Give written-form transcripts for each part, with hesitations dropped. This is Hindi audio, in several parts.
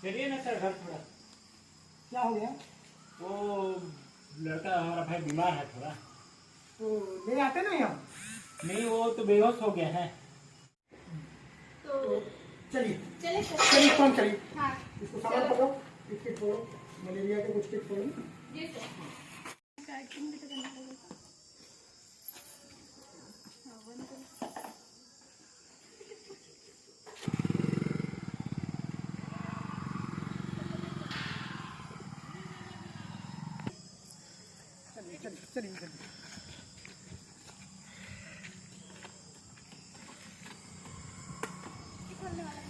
चलिए ना सर घर थोड़ा। क्या हो गया? वो लड़का हमारा भाई बीमार है थोड़ा। तो ले आते ना यहाँ। नहीं वो तो बेहोश हो गया है। तो चलिए चले चलिए कौन चलिए। हाँ इसको सामान पकड़ो, किट फोड़ो, मलेरिया के कुछ किट फोड़ो। जी सर। पैकिंग भी तो करना पड़ेगा। हाँ, बंद करो। चलिए चलिए चलिए चलिए। खोलने वाला है।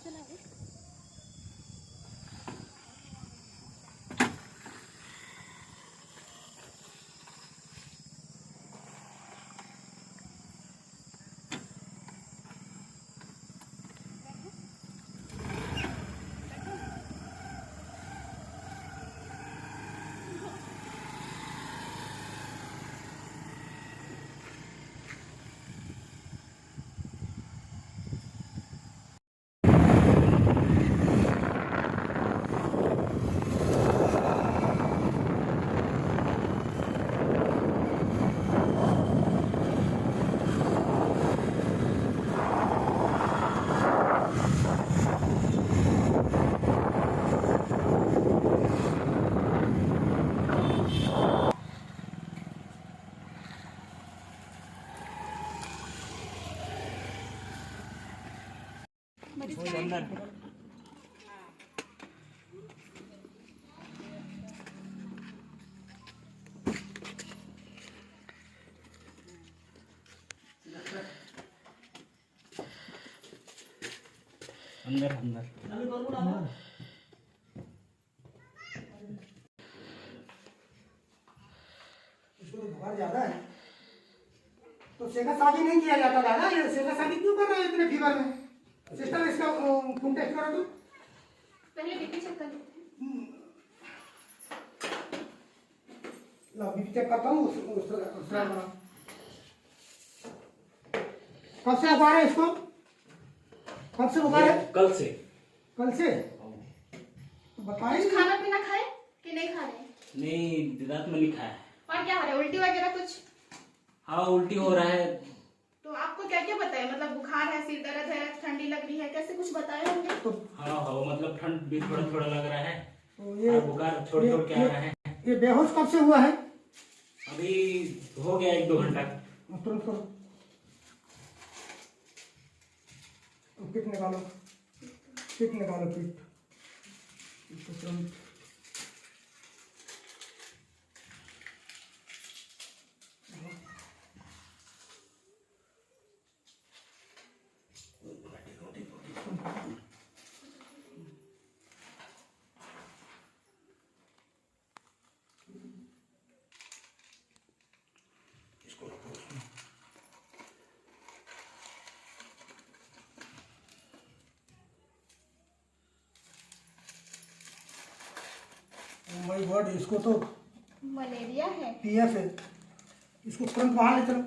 चला अभी। मरीज वो का अंदर है। अंदर अंदर। इसको तो बुखार ज्यादा है, तो सेका शादी नहीं किया जाता दादा। ये सेका शादी क्यों कर रहे हैं इतने फीवर में? सिस्टर इसका खून टेस्ट करो तो। पहले बीपी चेक कर लेते हैं। लो बीपी चेक करता हूँ कब से बुखार है इसको? कब से बुखार है? कल से। कल से? तो बताइए। कुछ खाना पीना खाए कि नहीं खा रहे? नहीं रात में नहीं खाया। और क्या हो रहा है, उल्टी वगैरह कुछ? हाँ उल्टी हो रहा है। तो आपको क्या क्या बताया, मतलब बुखार है, सिर दर्द है, ठंडी लग रही है, कैसे कुछ बताए होंगे? तो हाँ हाँ मतलब ठंड भी थोड़ा थोड़ा लग रहा है तो ये और बुखार छोड़ छोड़ के आ रहा है। ये बेहोश कब से हुआ है? अभी हो गया 1-2 घंटा। तुरंत करो, किट निकालो, किट निकालो, किट इसको तुरंत। इसको रखो उसमें। माय गॉड, इसको तो मलेरिया है। पीएफ है। इसको तुरंत बाहर ले चलो,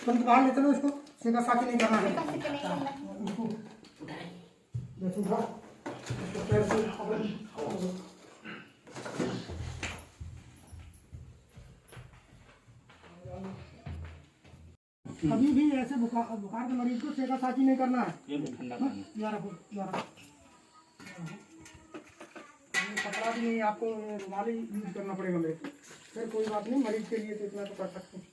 तुरंत बाहर ले चलो। इसको सेका साथी नहीं करना है। कैसे नहीं करना है? इसको जैसे उठा, इसको पैर से पकड़। कभी भी ऐसे बुखार बुखार के मरीज को सेका साथी नहीं करना है। ये ठंडा पानी। यार रखो, यार रखो। कपड़ा भी नहीं, आपको रुमाल ही यूज करना पड़ेगा मेरे। फिर कोई बात नहीं, मरीज के लिए तो इतना तो कर सकते हैं।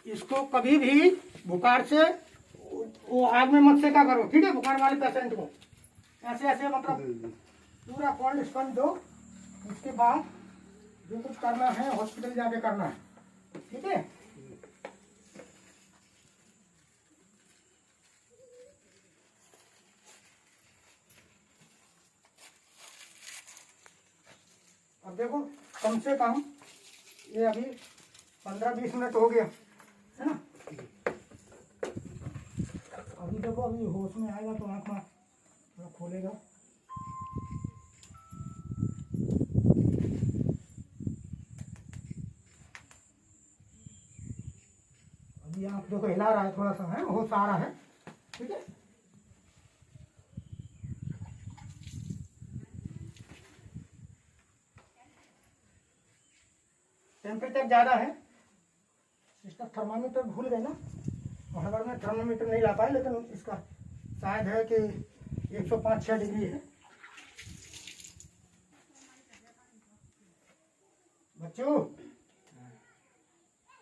इसको कभी भी बुखार से वो आग में मत सेका करो, ठीक है? बुखार वाले पेशेंट को ऐसे ऐसे मतलब पूरा कोल्ड स्पंज दो। उसके बाद जो कुछ करना है हॉस्पिटल जाके करना है, ठीक है? अब देखो कम से कम ये अभी 15-20 मिनट हो गया है ना। अभी देखो अभी होश में आएगा तो आँख में थोड़ा खोलेगा। अभी आँख देखो हिला रहा है थोड़ा सा, है होश आ रहा है, ठीक है। टेम्परेचर ज़्यादा है, इसका थर्मामीटर भूल गए ना, महागढ़ में थर्मामीटर नहीं ला पाए, लेकिन इसका शायद है कि 105-6 डिग्री है। बच्चों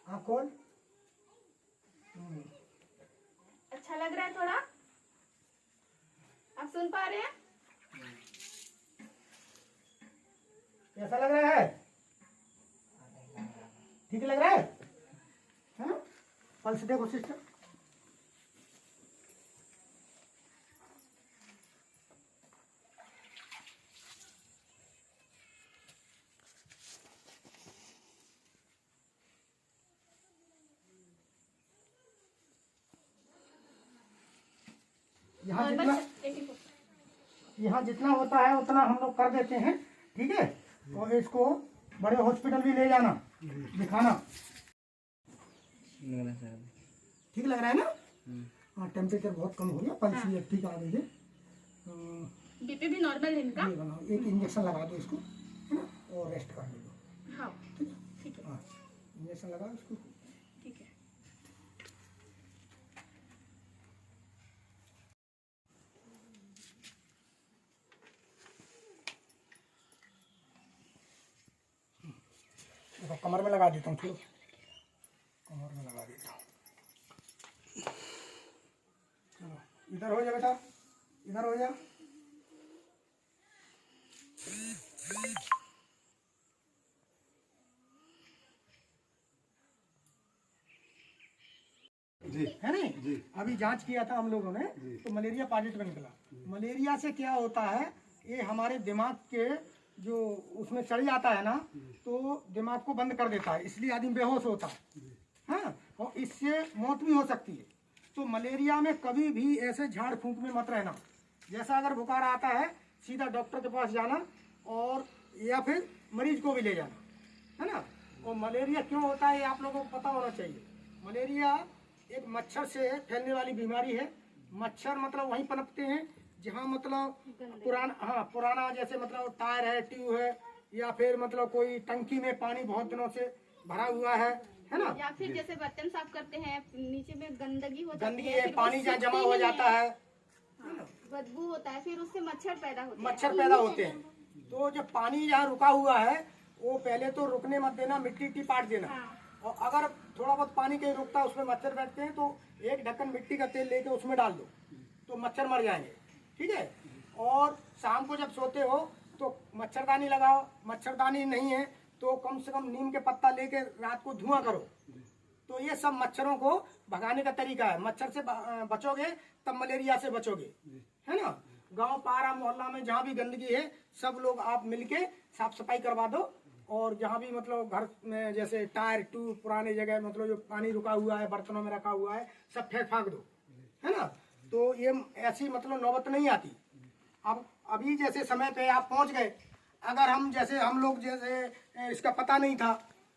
आँख खोल। अच्छा लग रहा है थोड़ा? आप सुन पा रहे हैं? कैसा लग रहा है? ठीक लग रहा है? हाँ? पल्स देखो सिस्टर। यहाँ जितना होता है उतना हम लोग कर देते हैं, ठीक है। और इसको बड़े हॉस्पिटल भी ले जाना, दिखाना। ठीक लग रहा है ना? हाँ, टेम्परेचर बहुत कम हो गया, पल्स भी ठीक आ गई है। बीपी भी नॉर्मल है इनका। एक इंजेक्शन लगा दो इसको, है ना, और रेस्ट कर दो। हाँ ठीक है। हाँ, इंजेक्शन लगा इसको। ठीक है। देखो कमर में लगा देता हूँ, थोड़ा कमर में लगा देता हूँ। चलो इधर हो जा बेटा, इधर हो जा। जी है नहीं जी। अभी जांच किया था हम लोगों ने, तो मलेरिया पॉजिटिव निकला। मलेरिया से क्या होता है, ये हमारे दिमाग के जो उसमें चढ़ जाता है ना, तो दिमाग को बंद कर देता है, इसलिए आदमी बेहोश होता है। हाँ, और इससे मौत भी हो सकती है। तो मलेरिया में कभी भी ऐसे झाड़ फूंक में मत रहना। जैसा अगर बुखार आता है सीधा डॉक्टर के पास जाना, और या फिर मरीज को भी ले जाना, है ना। और मलेरिया क्यों होता है ये आप लोगों को पता होना चाहिए। मलेरिया एक मच्छर से फैलने वाली बीमारी है। मच्छर मतलब वहीं पनपते हैं जहाँ मतलब पुराना जैसे मतलब टायर है, ट्यूब है, या फिर मतलब कोई टंकी में पानी बहुत दिनों से भरा हुआ है ना। या फिर जैसे बर्तन साफ करते हैं, नीचे में गंदगी हो जाती गंदगी है, है, पानी जहाँ जमा हो जाता है, बदबू होता है, फिर उससे मच्छर पैदा होते हैं। मच्छर पैदा होते हैं। तो जब पानी जहाँ रुका हुआ है वो पहले तो रुकने मत देना, मिट्टी पाट देना। और अगर थोड़ा बहुत पानी कहीं रुकता है उसमें मच्छर बैठते हैं, तो एक ढक्कन मिट्टी का तेल लेके उसमें डाल दो, तो मच्छर मर जाएंगे, ठीक है। और शाम को जब सोते हो तो मच्छरदानी लगाओ। मच्छरदानी नहीं है तो कम से कम नीम के पत्ता लेके रात को धुआं करो। तो ये सब मच्छरों को भगाने का तरीका है। मच्छर से बचोगे तब मलेरिया से बचोगे, है ना। गांव पारा मोहल्ला में जहाँ भी गंदगी है सब लोग आप मिलके साफ सफाई करवा दो। और जहाँ भी मतलब घर में जैसे टायर ट्यूब पुराने जगह मतलब जो पानी रुका हुआ है बर्तनों में रखा हुआ है सब फेंक फाँक दो, है ना। तो ये ऐसी मतलब नौबत नहीं आती। अब अभी जैसे समय पे आप पहुँच गए, अगर हम जैसे हम लोग जैसे इसका पता नहीं था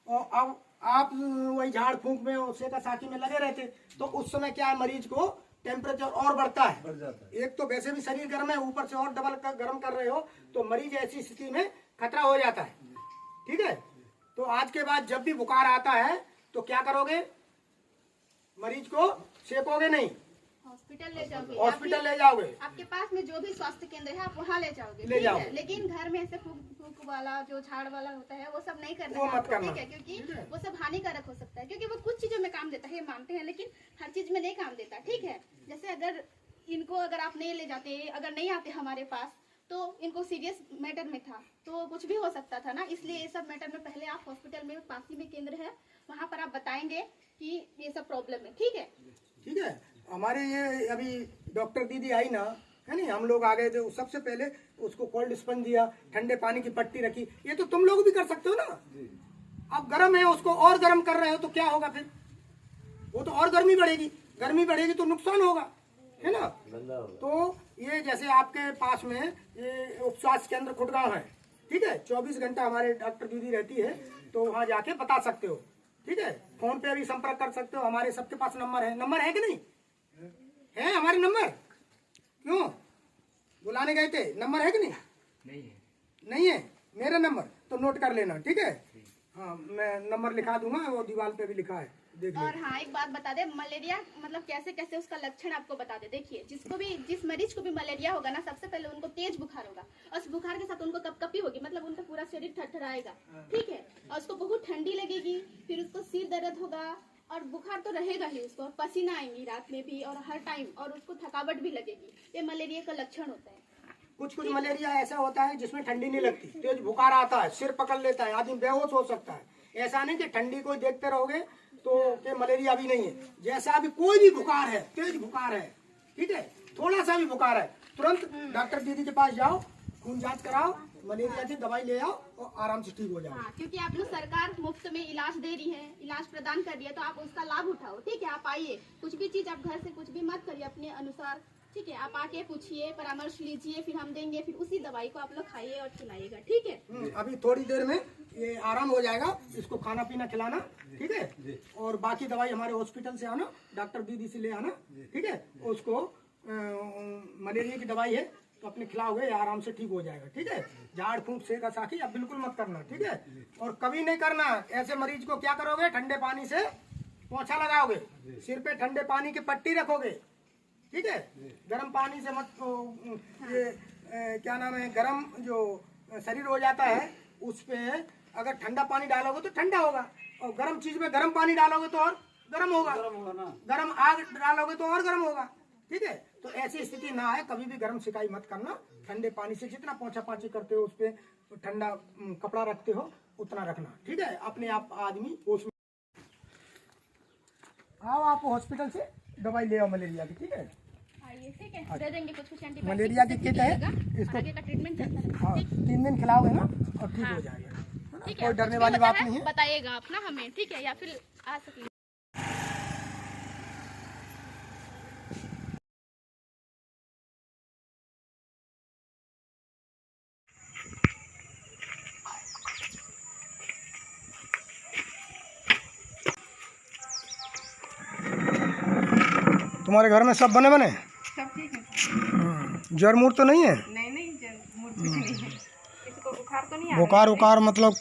और अब आप वही झाड़ फूंक में उसे का साथी में लगे रहते, तो उस समय क्या है, मरीज को टेम्परेचर और बढ़ता है, बढ़ जाता है। एक तो वैसे भी शरीर गर्म है, ऊपर से और डबल गर्म कर रहे हो, तो मरीज ऐसी स्थिति में खतरा हो जाता है, ठीक है। तो आज के बाद जब भी बुखार आता है तो क्या करोगे, मरीज को सेकोगे नहीं, हॉस्पिटल ले जाओगे। हॉस्पिटल ले जाओगे। आपके पास में जो भी स्वास्थ्य केंद्र है आप वहाँ ले जाओगे, ले जाओ। लेकिन घर में ऐसे फूक वाला जो झाड़ वाला होता है वो सब नहीं करना वो है मत आपको, करना। ठीक है, क्योंकि वो सब हानिकारक हो सकता है। क्योंकि वो कुछ चीजों में काम देता है, मानते हैं, लेकिन हर चीज में नहीं काम देता, ठीक है। जैसे अगर इनको अगर आप नहीं ले जाते, अगर नहीं आते हमारे पास, तो इनको सीरियस मैटर में था तो कुछ भी हो सकता था ना। इसलिए ये सब मैटर में पहले आप हॉस्पिटल में पास ही में केंद्र है, वहाँ पर आप बताएंगे कि ये सब प्रॉब्लम है, ठीक है। ठीक है। हमारे ये अभी डॉक्टर दीदी आई ना, है नहीं, हम लोग आ गए थे, सबसे पहले उसको कोल्ड स्पंज दिया, ठंडे पानी की पट्टी रखी। ये तो तुम लोग भी कर सकते हो ना। अब गर्म है, उसको और गर्म कर रहे हो तो क्या होगा फिर? वो तो और गर्मी बढ़ेगी तो नुकसान होगा, है ना। तो ये जैसे आपके पास में ये उपस्वास्थ्य केंद्र खुटगांव है, ठीक है, 24 घंटा हमारे डॉक्टर दीदी रहती है, तो वहाँ जाके बता सकते हो, ठीक है। फोन पे भी संपर्क कर सकते हो, हमारे सबके पास नंबर है कि नहीं है? हमारे नंबर क्यों बुलाने गए थे? नंबर है कि नहीं? नहीं है मेरा नंबर, तो नोट कर लेना, ठीक है। हाँ, मैं नंबर लिखा दूंगा, वो दीवार पे भी लिखा है, देख लो। और हाँ, एक बात बता दे, मलेरिया मतलब कैसे कैसे उसका लक्षण आपको बता दे। देखिए, जिस मरीज को भी मलेरिया होगा ना, सबसे पहले उनको तेज बुखार होगा, और उस बुखार के साथ उनको कपकपी होगी, मतलब उनका पूरा शरीर थरथराएगा, ठीक है, और उसको बहुत ठंडी लगेगी, फिर उसको सिर दर्द होगा, और बुखार तो रहेगा ही उसको, और पसीना आएंगी रात में भी और हर टाइम, और उसको थकावट भी लगेगी। ये मलेरिया का लक्षण होता है। कुछ मलेरिया ऐसा होता है जिसमें ठंडी नहीं लगती, तेज बुखार आता है, सिर पकड़ लेता है, आदमी बेहोश हो सकता है। ऐसा नहीं कि ठंडी को देखते रहोगे तो ये मलेरिया भी नहीं है। जैसा अभी कोई भी बुखार है, तेज बुखार है, ठीक है, थोड़ा सा भी बुखार है, तुरंत डॉक्टर दीदी के पास जाओ, खून जांच कराओ, मलेरिया की दवाई ले आओ और आराम से ठीक हो जाओ। हाँ, क्योंकि आप लोग सरकार मुफ्त में इलाज दे रही है, इलाज प्रदान कर रही है, तो आप उसका लाभ उठाओ, ठीक है। आप आइए, कुछ भी चीज आप घर से कुछ भी मत करिए अपने अनुसार, ठीक है। आप आके पूछिए, परामर्श लीजिए, फिर हम देंगे, फिर उसी दवाई को आप लोग खाइए और खिलाइएगा, ठीक है। अभी थोड़ी देर में ये आराम हो जाएगा, इसको खाना पीना खिलाना, ठीक है, और बाकी दवाई हमारे हॉस्पिटल से आना, डॉक्टर दीदी से ले आना, ठीक है। उसको मलेरिया की दवाई है तो अपने खिलाओगे, आराम से ठीक हो जाएगा, ठीक है। झाड़ फूंक सेका साकी अब बिल्कुल मत करना, ठीक है। और कभी नहीं करना ऐसे मरीज को, क्या करोगे, ठंडे पानी से पोंछा लगाओगे, सिर पे ठंडे पानी की पट्टी रखोगे, ठीक है। गर्म पानी से मत, ये क्या नाम है, गर्म जो शरीर हो जाता है उस पे अगर ठंडा पानी डालोगे तो ठंडा होगा, और गर्म चीज में गर्म पानी डालोगे तो और गर्म होगा ना, गर्म आग डालोगे तो और गर्म होगा, ठीक है। तो ऐसी स्थिति ना आए, कभी भी गर्म सिकाई मत करना। ठंडे पानी से जितना पोंछा पाछी करते हो उस पे ठंडा कपड़ा रखते हो उतना रखना, ठीक है। अपने आप आदमी उसमें आओ, आप हॉस्पिटल से दवाई ले आओ मलेरिया की, ठीक है। आइए, ठीक है, दे देंगे कुछ एंटीबायोटिक, मलेरिया की किट है, इसको आगे का ट्रीटमेंट चलता है। हाँ, 3 दिन खिलाओगे ना और ठीक हो जाएगा, है ना? ठीक है, कोई डरने कुछ भी वाली होता बात है, नहीं है। बताइएगा आप ना हमें, ठीक है, या फिर आ सकेंगे। तुम्हारे घर में सब बने सब ठीक है, जर मूर तो नहीं है? नहीं कुछ नहीं है, किसी को बुखार तो नहीं बुखार मतलब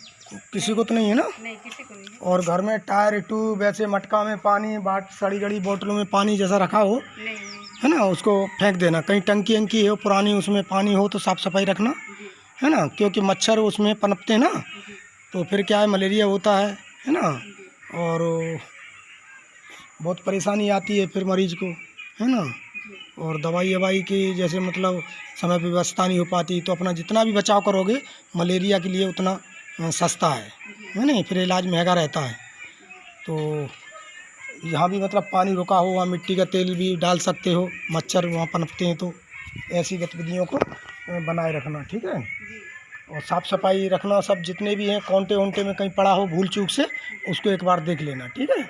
किसी को तो नहीं है ना? नहीं, किसी को नहीं और घर में टायर ट्यूब वैसे मटका में पानी, सड़ी गड़ी बोतलों में पानी जैसा रखा हो, नहीं है ना, उसको फेंक देना। कहीं टंकी अंकी हो पुरानी, उसमें पानी हो तो साफ सफाई रखना, है ना, क्योंकि मच्छर उसमें पनपते हैं ना, तो फिर क्या है, मलेरिया होता है ना, और बहुत परेशानी आती है फिर मरीज को, है ना। और दवाई की जैसे मतलब समय पर व्यवस्था नहीं हो पाती, तो अपना जितना भी बचाव करोगे मलेरिया के लिए उतना सस्ता है नहीं, फिर इलाज महंगा रहता है। तो यहाँ भी मतलब पानी रुका हो, वहाँ मिट्टी का तेल भी डाल सकते हो, मच्छर वहाँ पनपते हैं, तो ऐसी गतिविधियों को बनाए रखना, ठीक है। और साफ़ सफाई रखना, सब जितने भी हैं, कांटे वांटे में कहीं पड़ा हो भूल चूक से, उसको एक बार देख लेना, ठीक है।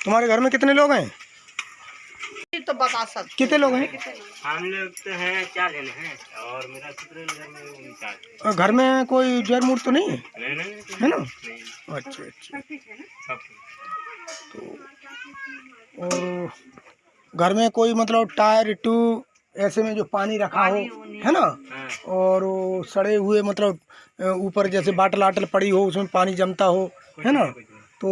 तुम्हारे घर में कितने लोग हैं? तो बता सकते कितने लोग हैं? हम लोग तो हैं 4 जने हैं, और मेरा पुत्र घर में 4। और घर में कोई जड़ मूर्त तो नहीं है? नहीं है ना? नहीं, अच्छा। सब तो और घर में कोई मतलब टायर ट्यूब ऐसे में जो पानी रखा हो, है ना, और वो सड़े हुए मतलब ऊपर जैसे बाटल आटल पड़ी हो, उसमें पानी जमता हो, है ना, तो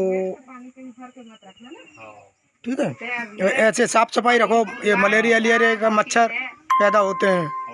ठीक है। ऐसे साफ सफाई रखो, ये मलेरिया का मच्छर पैदा होते हैं।